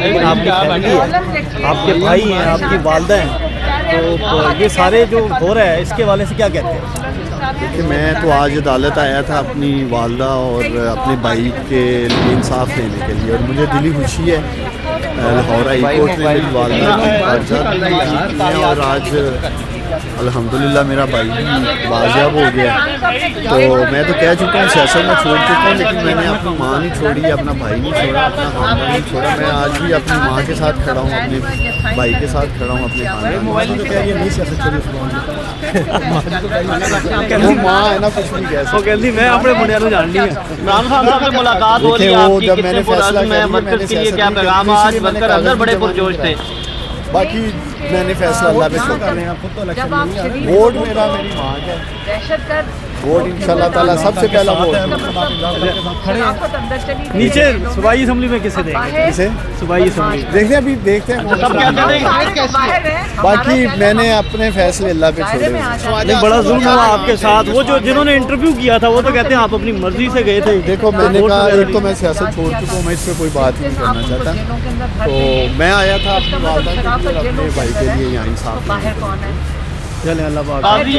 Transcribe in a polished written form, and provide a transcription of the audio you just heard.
لیکن آپ کی فیملی ہے، آپ کے بھائی ہیں، آپ کی والدہ ہیں، تو یہ سارے جو ہو رہا ہے اس کے حوالے سے کیا کہتے ہیں؟ کہ میں تو آج عدالت آیا تھا اپنی والدہ اور اپنے بھائی کے لیے انصاف لینے کے لیے، اور مجھے دلی خوشی ہے لاہور ہائی کورٹ نے میری والدہ کی کاغذات جیت ہیں، اور آج الحمدللہ میرا بھائی بھی بازیاب ہو گیا. تو میں تو کہہ چکا ہوں سیاست میں چھوڑ چکا ہوں، لیکن میں نے اپنی ماں نہیں چھوڑی، اپنا بھائی نہیں چھوڑا، اپنا خاندان نہیں چھوڑا. میں آج بھی اپنی ماں کے ساتھ کھڑا ہوں، اپنے بھائی کے ساتھ کھڑا ہوں، اپنے خاندان کے ساتھ. وہ ماں ہے نا، کچھ بھی کہہ وہ کہتی میں اپنے منڈیا کو جاننی ہے. عمران خان صاحب سے ملاقات ہو رہی ہے آپ کی، کتنے پرعزم ہیں ورکرز کے لیے، کیا پیغام؟ آج ورکر اندر بڑے پرجوش تھے. باقی میں نے فیصلہ اللہ پہ چھوڑ دیا. ووٹ میرا میری ماں کا ہے، ووٹ انشاءاللہ تعالیٰ سب سے پہلا ووٹ نیچے صوبائی اسمبلی میں کسے دیں گے؟ اسے صوبائی اسمبلی دیکھتے ہیں، ابھی دیکھتے ہیں. باقی میں نے اپنے فیصلے اللہ پہ چھوڑے ہوئے. نہیں، بڑا ظلم ہوا آپ کے ساتھ. وہ جو جنہوں نے انٹرویو کیا تھا وہ تو کہتے ہیں آپ اپنی مرضی سے گئے تھے. دیکھو میں نے کہا ایک تو میں سیاست چھوڑ چکا ہوں، میں اس پہ کوئی بات نہیں کرنا چاہتا. تو میں آیا تھا اپنی والدہ کے لیے اور اپنے بھائی کے لیے یہاں انصاف. چلیں اللہ پاک. قاضی